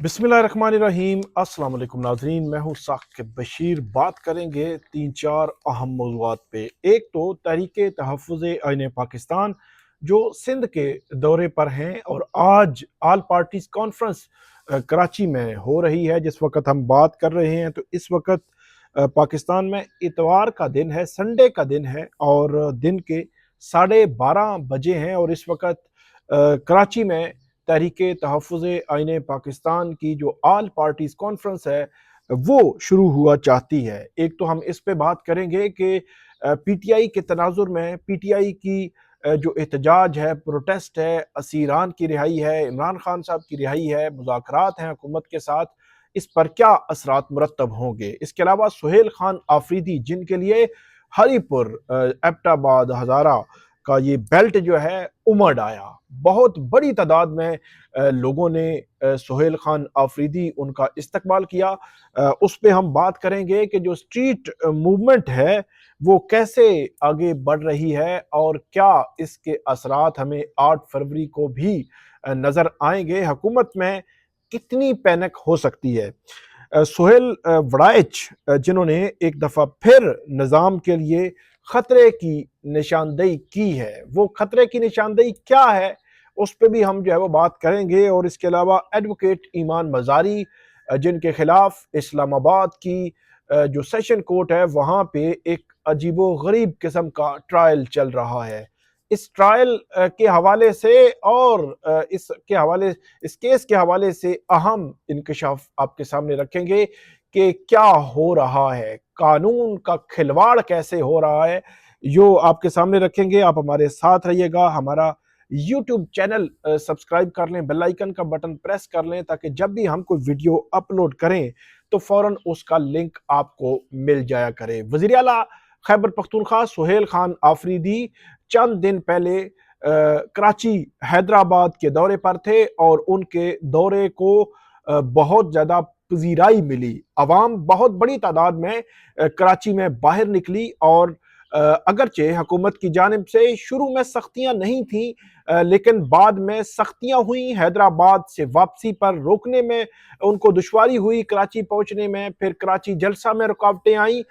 बिस्मिल्लाहिर्रहमानिर्रहीम। अस्सलाम वालेकुम नाज़रीन, मैं हूँ साकिब बशीर। बात करेंगे तीन चार अहम मौज़ूआत पे। एक तो तहरीक तहफ़्फ़ुज़ आइन पाकिस्तान जो सिंध के दौरे पर हैं और आज आल पार्टीज़ कॉन्फ्रेंस कराची में हो रही है। जिस वक्त हम बात कर रहे हैं तो इस वक्त पाकिस्तान में इतवार का दिन है, संडे का दिन है और दिन के 12:30 बजे हैं और इस वक्त कराची में तहरीक तहफ़्फ़ुज़ आइन पाकिस्तान की जो आल पार्टीज़ कॉन्फ्रेंस है वो शुरू हुआ चाहती है। एक तो हम इस पे बात करेंगे कि पीटीआई के तनाजुर में पीटीआई की जो एहतजाज है, प्रोटेस्ट है, असीरान की रिहाई है, इमरान खान साहब की रिहाई है, मुज़ाकरात हैं हुकूमत के साथ, इस पर क्या असरात मुरत्तब होंगे। इसके अलावा सुहेल खान आफरीदी जिनके लिए हरीपुर, एबटाबाद, हज़ारा का ये बेल्ट जो है उमड़ आया। बहुत बड़ी तादाद में लोगों ने सुहेल खान आफरीदी उनका इस्तकबाल किया। उस पे हम बात करेंगे कि जो स्ट्रीट मूवमेंट है वो कैसे आगे बढ़ रही है और क्या इसके असरात हमें 8 फरवरी को भी नज़र आएंगे। हुकूमत में कितनी पैनिक हो सकती है। सुहेल वड़ाइच जिन्होंने एक दफ़ा फिर निज़ाम के लिए खतरे की निशानदेही की है, वो खतरे की निशानदेही क्या है उस पर भी हम जो है वो बात करेंगे। और इसके अलावा एडवोकेट ईमान मजारी जिनके खिलाफ इस्लामाबाद की जो सेशन कोर्ट है वहाँ पे एक अजीबो गरीब किस्म का ट्रायल चल रहा है। इस ट्रायल के हवाले से और इस केस के हवाले से अहम इंकशाफ आपके सामने रखेंगे कि क्या हो रहा है, कानून का खिलवाड़ कैसे हो रहा है, यो आपके सामने रखेंगे। आप हमारे साथ रहिएगा। हमारा यूट्यूब चैनल सब्सक्राइब कर लें, बेल आइकन का बटन प्रेस कर लें ताकि जब भी हम कोई वीडियो अपलोड करें तो फौरन उसका लिंक आपको मिल जाया करे। वज़ीर आला खैबर पख्तूनख्वा सुहेल खान आफरीदी चंद दिन पहले कराची, हैदराबाद के दौरे पर थे और उनके दौरे को बहुत ज़्यादा पजीराई मिली। अवाम बहुत बड़ी तादाद में कराची में बाहर निकली और अगरचे हुकूमत की जानिब से शुरू में सख्तियां नहीं थी, लेकिन बाद में सख्तियां हुई। हैदराबाद से वापसी पर रोकने में उनको दुश्वारी हुई, कराची पहुंचने में, फिर कराची जलसा में रुकावटें आई।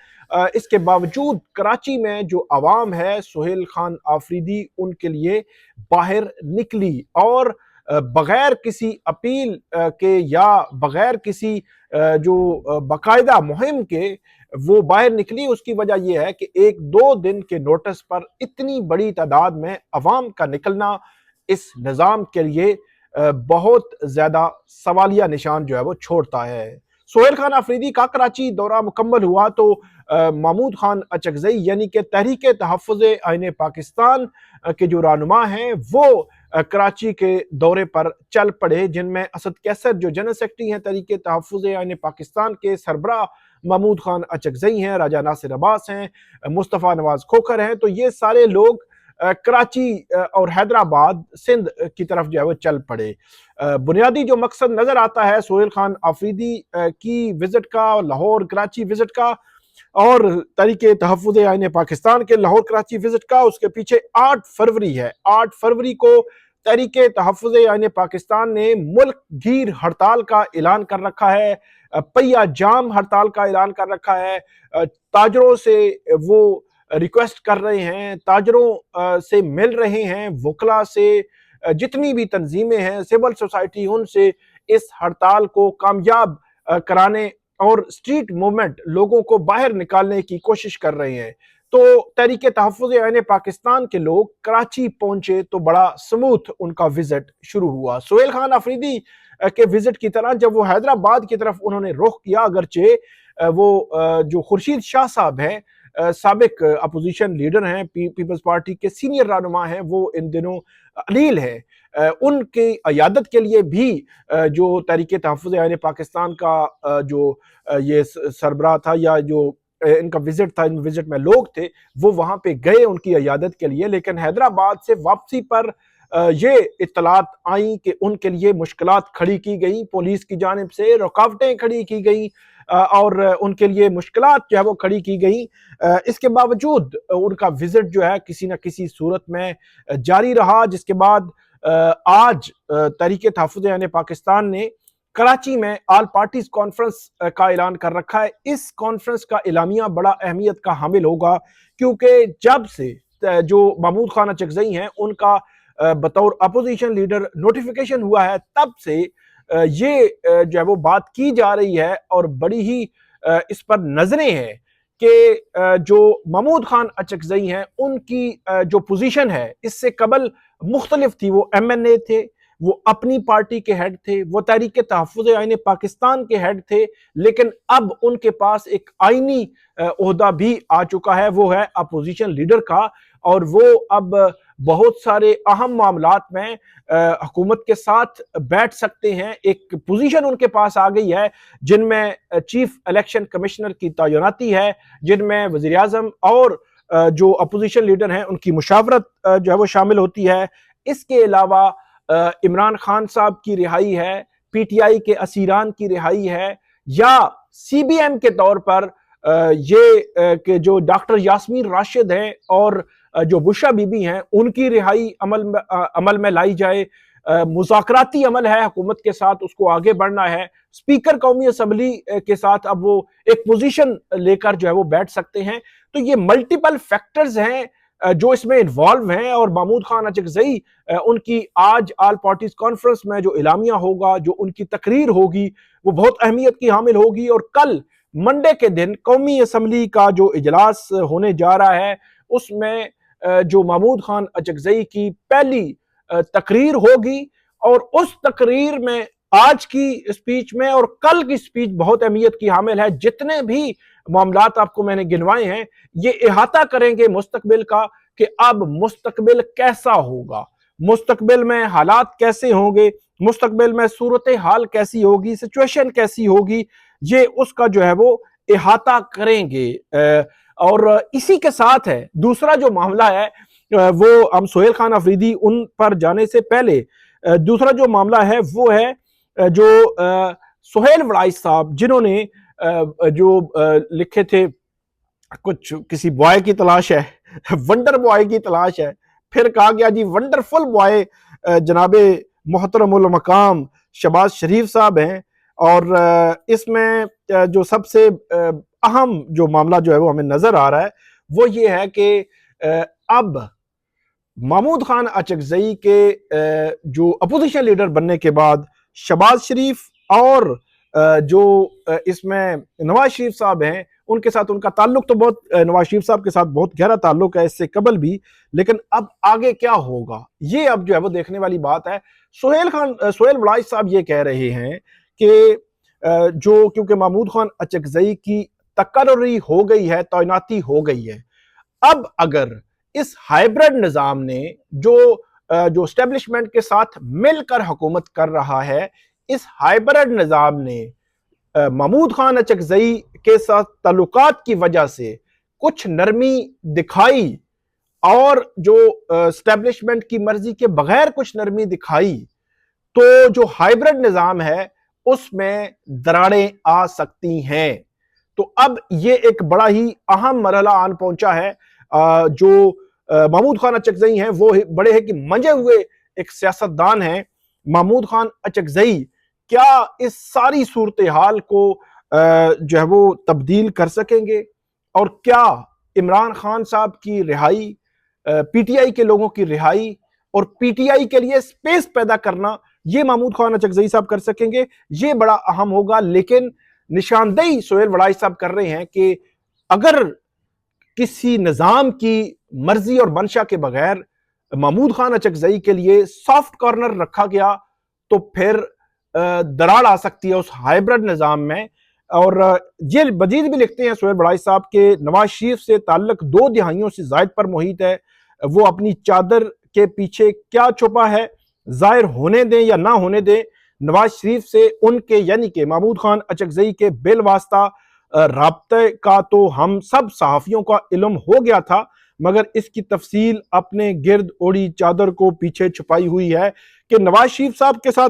इसके बावजूद कराची में जो आवाम है सुहेल खान आफरीदी उनके लिए बाहर निकली और बगैर किसी अपील के या बगैर किसी जो बाकायदा मुहिम के वो बाहर निकली। उसकी वजह यह है कि एक दो दिन के नोटिस पर इतनी बड़ी तादाद में अवाम का निकलना इस निज़ाम के लिए बहुत ज्यादा सवालिया निशान जो है वो छोड़ता है। सुहेल खान आफरीदी का कराची दौरा मुकम्मल हुआ तो महमूद खान अचकजई यानी कि तहरीक तहफ़्फ़ुज़ आइन पाकिस्तान के जो रहनुमा हैं वो कराची के दौरे पर चल पड़े, जिनमें असद कैसर जो जनरल सेक्रेटरी हैं तहरीक तहफ़्फ़ुज़ आइन पाकिस्तान के, सरबराह महमूद खान अचकजई हैं, राजा नासिर अब्बास हैं, मुस्तफ़ा नवाज खोखर हैं। तो ये सारे लोग कराची और हैदराबाद, सिंध की तरफ जो है वो चल पड़े। बुनियादी जो मकसद नजर आता है सुहेल खान आफरीदी की विजिट का, लाहौर कराची विजिट का और तहरीक तहफ़्फ़ुज़ आइन पाकिस्तान के लाहौर कराची विजिट का, उसके पीछे 8 फरवरी है। 8 फरवरी को तहरीक तहफ़्फ़ुज़ आइन पाकिस्तान ने मुल्क गीर हड़ताल का ऐलान कर रखा है, पहिया जाम हड़ताल का ऐलान कर रखा है। ताजरों से वो रिक्वेस्ट कर रहे हैं, ताजरों से मिल रहे हैं, वकला से, जितनी भी तंजीमें हैं, सिविल सोसाइटी, उनसे इस हड़ताल को कामयाब कराने और स्ट्रीट मूवमेंट लोगों को बाहर निकालने की कोशिश कर रहे हैं। तो तहरीक तहफ़्फ़ुज़ आइन पाकिस्तान के लोग कराची पहुंचे तो बड़ा स्मूथ उनका विजिट शुरू हुआ। सुहेल खान आफरीदी के विजिट की तरह जब वो हैदराबाद की तरफ उन्होंने रुख किया, अगरचे वो जो खुर्शीद शाह साहब हैं, साबिक अपोजिशन लीडर हैं, पीपल्स पार्टी के सीनियर रहनुमा हैं, वो इन दिनों अलील हैं, उनकी अयादत के लिए भी जो तहरीक तहफ़्फ़ुज़ आइन पाकिस्तान का जो ये सरबराह था या जो इनका विजिट था, इन विजिट में लोग थे, वो वहां पे गए उनकी अयादत के लिए। लेकिन हैदराबाद से वापसी पर ये इत्तलात आई कि उनके लिए मुश्किलात खड़ी की गई, पुलिस की जानिब से रुकावटें खड़ी की गई और उनके लिए मुश्किलात जो है वो खड़ी की गई। इसके बावजूद उनका विजिट जो है किसी न किसी सूरत में जारी रहा, जिसके बाद आज तहरीक तहफ़्फ़ुज़ आइन पाकिस्तान ने कराची में ऑल पार्टीज कॉन्फ्रेंस का ऐलान कर रखा है। इस कॉन्फ्रेंस का एलामिया बड़ा अहमियत का हामिल होगा, क्योंकि जब से जो महमूद खान अचकज़ई हैं उनका बतौर अपोजिशन लीडर नोटिफिकेशन हुआ है, तब से ये जो है वो बात की जा रही है और बड़ी ही इस पर नजरें हैं कि जो महमूद खान अचकज़ई हैं उनकी जो पोजीशन है इससे कबल मुख्तलिफ थी। वो MNA थे, वो अपनी पार्टी के हेड थे, वो तहरीक तहफ़्फ़ुज़ आईन पाकिस्तान के हेड थे, लेकिन अब उनके पास एक आईनी ओहदा भी आ चुका है, वो है अपोजिशन लीडर का। और वो अब बहुत सारे अहम मामलात में हुकूमत के साथ बैठ सकते हैं। एक पोजीशन उनके पास आ गई है जिनमें चीफ इलेक्शन कमिश्नर की तैनाती है, जिनमें वज़ीर आज़म और जो अपोजिशन लीडर हैं उनकी मुशावरत जो है वो शामिल होती है। इसके अलावा इमरान खान साहब की रिहाई है, PTI के असीरान की रिहाई है, या CBM के तौर पर ये कि जो डॉक्टर यास्मीन राशिद हैं और जो बुशरा बीबी हैं उनकी रिहाई अमल में लाई जाए। मुज़ाकराती अमल है हुकूमत के साथ, उसको आगे बढ़ना है। स्पीकर कौमी असम्बली के साथ अब वो एक पोजीशन लेकर जो है वो बैठ सकते हैं। तो ये मल्टीपल फैक्टर्स हैं जो इसमें इन्वॉल्व हैं, और महमूद खान अचकज़ई उनकी आज ऑल पार्टीज कॉन्फ्रेंस में जो इलामिया होगा, जो उनकी तकरीर होगी, वो बहुत अहमियत की हामिल होगी। और कल मंडे के दिन कौमी असम्बली का जो इजलास होने जा रहा है उसमें जो महमूद खान अचकज़ई की पहली तकरीर होगी, और उस तकरीर में आज की स्पीच में और कल की स्पीच बहुत अहमियत की हामिल है। जितने भी मामलात आपको मैंने गिनवाए हैं ये इहाता करेंगे मुस्तकबिल का, कि अब मुस्तकबिल कैसा होगा, मुस्तकबिल में हालात कैसे होंगे, मुस्तकबिल में सूरत हाल कैसी होगी, सिचुएशन कैसी होगी, ये उसका जो है वो इहाता करेंगे। और इसी के साथ है दूसरा जो मामला है वो हम सोहेल खान अफरीदी उन पर जाने से पहले दूसरा जो मामला है वो है जो सोहेल वड़ाइच साहब, जिन्होंने जो लिखे थे कुछ किसी बॉय की तलाश है, वंडर बॉय की तलाश है, फिर कहा गया जी वंडरफुल बॉय जनाबे मोहतरमुल मकाम शहबाज शरीफ साहब हैं। और इसमें जो सबसे अहम जो मामला जो है वो हमें नजर आ रहा है वो ये है कि अब महमूद खान अचकज़ई के जो अपोजिशन लीडर बनने के बाद शहबाज शरीफ और जो इसमें नवाज शरीफ साहब हैं उनके साथ उनका ताल्लुक तो बहुत, नवाज शरीफ साहब के साथ बहुत गहरा ताल्लुक है इससे कबल भी, लेकिन अब आगे क्या होगा ये अब जो है वो देखने वाली बात है। सोहेल वड़ाइच साहब ये कह रहे हैं कि जो क्योंकि महमूद खान अचकज़ई की तकर्री हो गई है, तैनाती हो गई है, अब अगर इस हाइब्रिड निजाम ने जो एस्टेब्लिशमेंट के साथ मिलकर हुकूमत कर रहा है, इस हाइब्रिड निजाम ने महमूद खान अचकज़ई के साथ ताल्लुकात की वजह से कुछ नरमी दिखाई और जो एस्टेब्लिशमेंट की मर्जी के बगैर कुछ नरमी दिखाई, तो जो हाइब्रिड निजाम है उसमें दरारें आ सकती हैं। तो अब ये एक बड़ा ही अहम मरहला आन पहुंचा है। जो महमूद खान अचकज़ई हैं वो बड़े हैं कि मंजे हुए एक सियासतदान हैं। महमूद खान अचकज़ई क्या इस सारी सूरत हाल को जो है वो तब्दील कर सकेंगे, और क्या इमरान खान साहब की रिहाई, PTI के लोगों की रिहाई और PTI के लिए स्पेस पैदा करना, ये महमूद खान अचकज़ई साहब कर सकेंगे? ये बड़ा अहम होगा। लेकिन निशानदेही सोहेल वड़ाइच साहब कर रहे हैं कि अगर किसी निजाम की मर्जी और मंशा के बगैर महमूद खान अचकज़ई के लिए सॉफ्ट कॉर्नर रखा गया तो फिर दरार आ सकती है उस हाइब्रिड निजाम में। और ये मजीद भी लिखते हैं सोहेल वड़ाइच साहब के नवाज शरीफ से ताल्लुक 2 दिहाइयों से जायद पर मुहित है, वो अपनी चादर के पीछे क्या छुपा है जाहिर होने दें या ना होने दें। नवाज शरीफ से उनके यानी कि महमूद खान अचकज़ई के बिलवास्ता राब्ते का तो हम सब सहाफ़ियों का इल्म हो गया था, मगर इसकी तफसील अपने गिर्द ओढ़ी चादर को पीछे छुपाई हुई है कि नवाज शरीफ साहब के साथ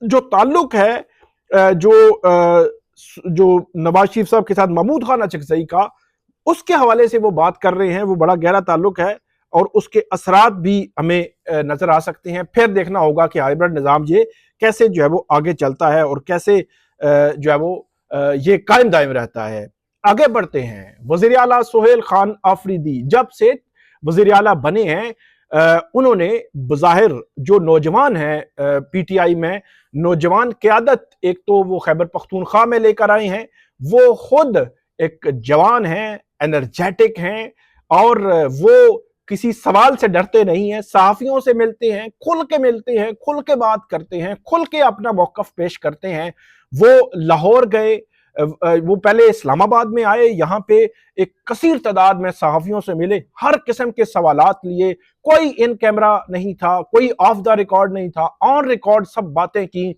जो ताल्लुक है, जो नवाज शरीफ साहब के साथ महमूद खान अचकज़ई का, उसके हवाले से वो बात कर रहे हैं, वो बड़ा गहरा ताल्लुक है और उसके असरात भी हमें नजर आ सकते हैं। फिर देखना होगा कि हाइब्रिड निज़ाम ये कैसे जो है वो आगे चलता है और कैसे जो है वो ये कायम दायम रहता है। आगे बढ़ते हैं। वज़ीर आला सोहेल खान आफरीदी जब से वज़ीर आला बने हैं, उन्होंने बज़ाहिर जो नौजवान हैं पीटीआई में, नौजवान क़यादत एक तो वो खैबर पख्तूनख्वा में लेकर आए हैं। वो खुद एक जवान हैं, एनर्जेटिक हैं और वो किसी सवाल से डरते नहीं हैं। सहाफ़ियों से मिलते हैं, खुल के बात करते हैं, खुल के अपना मौक़िफ़ पेश करते हैं। वो लाहौर गए, वो पहले इस्लामाबाद में आए, यहाँ पे एक कसीर तादाद में सहाफ़ियों से मिले, हर किस्म के सवालात लिए। कोई इन कैमरा नहीं था, कोई ऑफ द रिकॉर्ड नहीं था, ऑन रिकॉर्ड सब बातें की।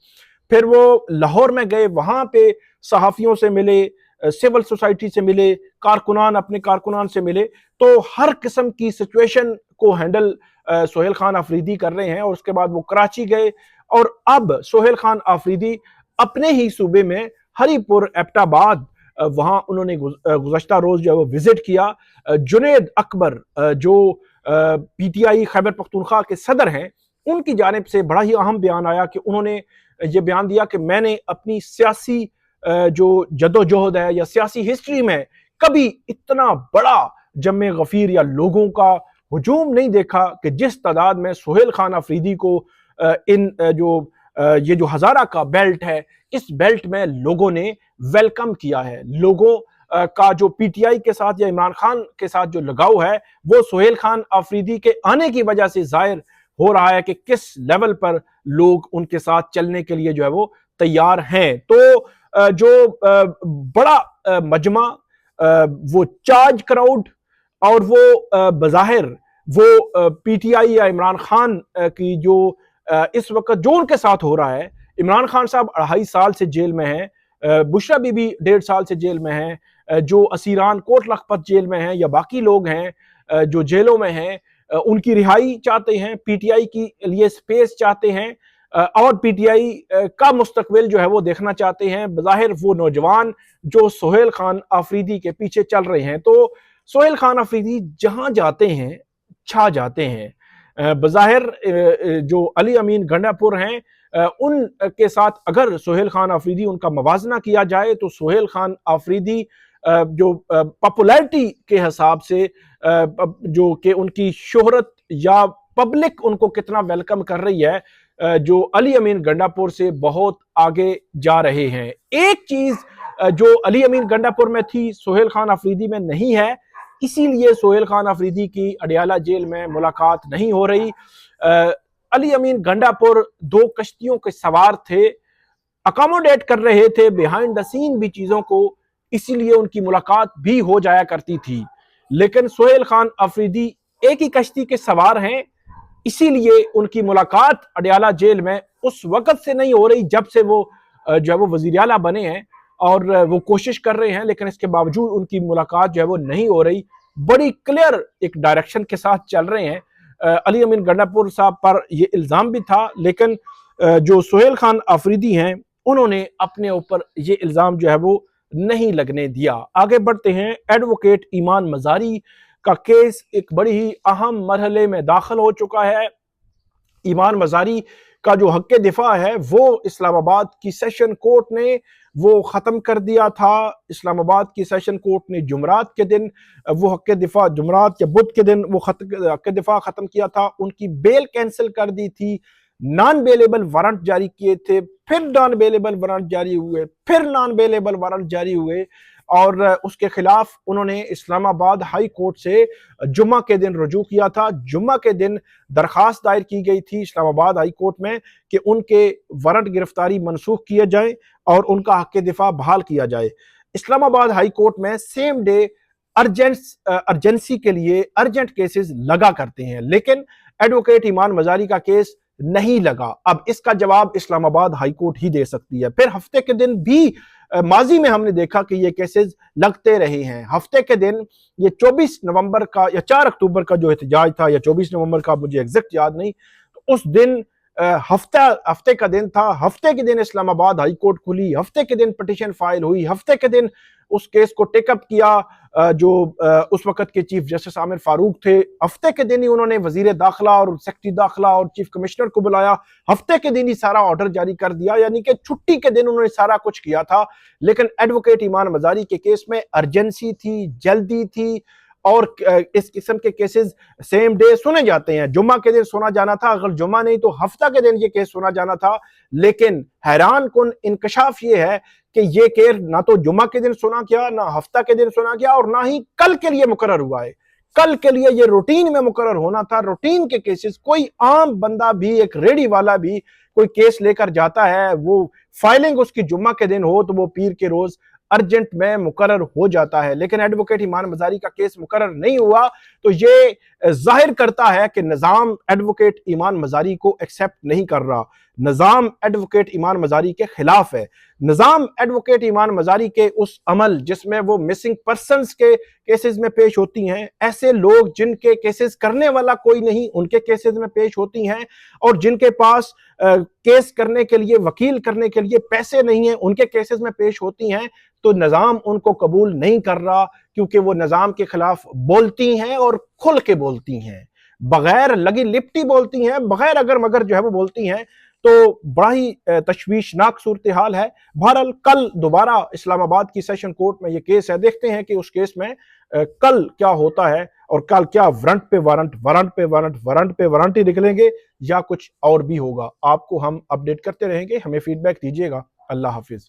फिर वो लाहौर में गए, वहाँ पे सहाफ़ियों से मिले, सिविल सोसाइटी से मिले, अपने कारकुनान से मिले। तो हर किस्म की सिचुएशन को हैंडल सोहेल खान आफरीदी कर रहे हैं। और उसके बाद वो कराची गए और अब सोहेल खान आफरीदी अपने ही सूबे में हरीपुर एबटाबाद, वहाँ उन्होंने गुज़श्ता रोज़ जो है वो विजिट किया। जुनैद अकबर जो पीटीआई खैबर पख्तूनख्वा के सदर हैं, उनकी जानिब से बड़ा ही अहम बयान आया कि उन्होंने ये बयान दिया कि मैंने अपनी सियासी जो जदोजहद है या सियासी हिस्ट्री में कभी इतना बड़ा जम्मे गफीर या लोगों का हुजूम नहीं देखा कि जिस तादाद में सोहेल खान आफरीदी को ये जो हज़ारा का बेल्ट है, इस बेल्ट में लोगों ने वेलकम किया है। लोगों का जो पीटीआई के साथ या इमरान खान के साथ जो लगाव है, वो सोहेल खान आफरीदी के आने की वजह से जाहिर हो रहा है कि किस लेवल पर लोग उनके साथ चलने के लिए जो है वो तैयार हैं। तो जो बड़ा मजमा, वो चार्ज क्राउड और वो बज़ाहिर वो पीटीआई या इमरान खान की जो इस वक्त जो उनके साथ हो रहा है, इमरान खान साहब 2.5 साल से जेल में हैं, बुशरा बीबी 1.5 साल से जेल में हैं, जो असीरान कोट लखपत जेल में हैं या बाकी लोग हैं जो जेलों में हैं, उनकी रिहाई चाहते हैं, पीटीआई के लिए स्पेस चाहते हैं और पीटीआई का मुस्तकबिल जो है वो देखना चाहते हैं। बज़ाहिर वो नौजवान जो सोहेल खान आफरीदी के पीछे चल रहे हैं। तो सोहेल खान आफरीदी जहां जाते हैं छा जाते हैं। बज़ाहिर जो अली अमीन गंडापुर हैं, उनके साथ अगर सोहेल खान आफरीदी उनका मवाजना किया जाए तो सोहेल खान आफरीदी जो पॉपुलैरिटी के हिसाब से जो कि उनकी शोहरत या पब्लिक उनको कितना वेलकम कर रही है, जो अली अमीन गंडापुर से बहुत आगे जा रहे हैं। एक चीज जो अली अमीन गंडापुर में थी, सोहेल खान आफरीदी में नहीं है, इसीलिए सोहेल खान आफरीदी की अडियाला जेल में मुलाकात नहीं हो रही। अली अमीन गंडापुर 2 कश्तियों के सवार थे, अकोमोडेट कर रहे थे बिहाइंड द सीन भी चीजों को, इसीलिए उनकी मुलाकात भी हो जाया करती थी। लेकिन सोहेल खान आफरीदी एक ही कश्ती के सवार हैं, इसीलिए उनकी मुलाकात अडियाला जेल में उस वक्त से नहीं हो रही जब से वो जो है वो वज़ीर आला बने हैं और वो कोशिश कर रहे हैं, लेकिन इसके बावजूद उनकी मुलाकात जो है वो नहीं हो रही। बड़ी क्लियर एक डायरेक्शन के साथ चल रहे हैं। अली अमीन गंडापुर साहब पर ये इल्ज़ाम भी था, लेकिन जो सोहेल खान आफरीदी हैं उन्होंने अपने ऊपर ये इल्ज़ाम जो है वो नहीं लगने दिया। आगे बढ़ते हैं। एडवोकेट ईमान मज़ारी का केस एक बड़ी ही अहम मरहले में दाखिल हो चुका है। ईमान मज़ारी का जो हक़ दिफा है वो इस्लामाबाद की सेशन कोर्ट ने वो ख़त्म कर दिया था। इस्लामाबाद की सेशन कोर्ट ने जुमरात के दिन वो हक़ दिफा, जुमरात या बुध के दिन वो हक़ दिफा ख़त्म किया था। उनकी बेल कैंसिल कर दी थी, नॉन बेलेबल वारंट जारी किए थे, फिर नॉन बेलेबल वारंट जारी हुए, फिर नॉन बेलेबल वारंट जारी हुए और उसके खिलाफ उन्होंने इस्लामाबाद हाई कोर्ट से जुम्मा के दिन रुजू किया था। जुम्मा के दिन दरखास्त दायर की गई थी इस्लामाबाद हाई कोर्ट में कि उनके वारंट गिरफ्तारी मनसूख किए जाए और उनका हक़ दिफा बहाल किया जाए। इस्लामाबाद हाई कोर्ट में सेम डे अर्जेंसी के लिए अर्जेंट केसेस लगा करते हैं, लेकिन एडवोकेट ईमान मज़ारी का केस नहीं लगा। अब इसका जवाब इस्लामाबाद हाई कोर्ट ही दे सकती है। फिर हफ्ते के दिन भी माजी में हमने देखा कि ये केसेस लगते रहे हैं। हफ्ते के दिन ये 24 नवंबर का या 4 अक्टूबर का जो एहतजाज था, या 24 नवंबर का मुझे एग्जैक्ट याद नहीं, तो उस दिन ہفتے کا دن تھا، ہفتے کے دن اسلام آباد ہائی کورٹ کھلی، ہفتے کے دن پٹیشن فائل ہوئی، ہفتے کے دن اس کیس کو ٹیک اپ کیا جو اس وقت کے چیف جسٹس عامر فاروق تھے، ہفتے کے دن ہی انہوں نے وزیر داخلہ اور سیکرٹری داخلہ اور چیف کمشنر کو بلایا، ہفتے کے دن ہی سارا آرڈر جاری کر دیا، یعنی کہ چھٹی کے دن انہوں نے سارا کچھ کیا تھا۔ لیکن ایڈوکیٹ ایمان مزاری کے کیس میں ارجنسی تھی، جلدی تھی، اور اس قسم کے کیسز سیم ڈے سنے جاتے ہیں، جمعہ کے دن سنا جانا تھا، اگر جمعہ نہیں تو ہفتہ کے دن یہ کیس سنا جانا تھا۔ لیکن حیران کن انکشاف یہ ہے کہ یہ کیس نہ تو جمعہ کے دن سنا گیا، نہ ہفتہ کے دن سنا گیا، اور نہ ہی کل کے لیے مقرر ہوا ہے۔ کل کے لیے یہ روٹین میں مقرر ہونا تھا۔ روٹین کے کیسز کوئی عام بندہ بھی، ایک ریڈی والا بھی کوئی کیس لے کر جاتا ہے، وہ فائلنگ اس کی جمعہ کے دن ہو تو وہ پیر کے روز ارجنٹ میں مقرر ہو جاتا ہے، لیکن ایڈوکیٹ ایمان مزاری کا کیس مقرر نہیں ہوا، تو یہ ظاہر کرتا ہے کہ نظام ایڈوکیٹ ایمان مزاری کو ایکسیپٹ نہیں کر رہا، نظام ایڈوکیٹ ایمان مزاری کے خلاف ہے۔ نظام ایڈوکیٹ ایمان مزاری کے اس عمل جس میں وہ مسنگ پرسنز کے کیسز میں پیش ہوتی ہیں، ایسے لوگ جن کے کیسز کرنے والا کوئی نہیں ان کے کیسز میں پیش ہوتی ہیں، اور جن کے پاس کیس کرنے کے لیے، وکیل کرنے کے لیے پیسے نہیں ہیں ان کے کیسز میں پیش ہوتی ہیں، تو نظام ان کو قبول نہیں کر رہا، کیونکہ وہ نظام کے خلاف بولتی ہیں اور کھل کے بولتی ہیں، بغیر لگی لپٹی بولتی ہیں، بغیر اگر مگر جو ہے وہ بولتی ہیں، تو بڑا ہی تشویشناک صورتحال ہے۔ بہرحال کل دوبارہ اسلام آباد کی سیشن کورٹ میں یہ کیس ہے، دیکھتے ہیں کہ اس کیس میں کل کیا ہوتا ہے، اور کل کیا وارنٹ پہ وارنٹ، وارنٹ پہ وارنٹ، وارنٹ پہ وارنٹ ہی نکلیں گے یا کچھ اور بھی ہوگا۔ آپ کو ہم اپڈیٹ کرتے رہیں گے، ہمیں فیڈ بیک دیجیے گا۔ اللہ حافظ۔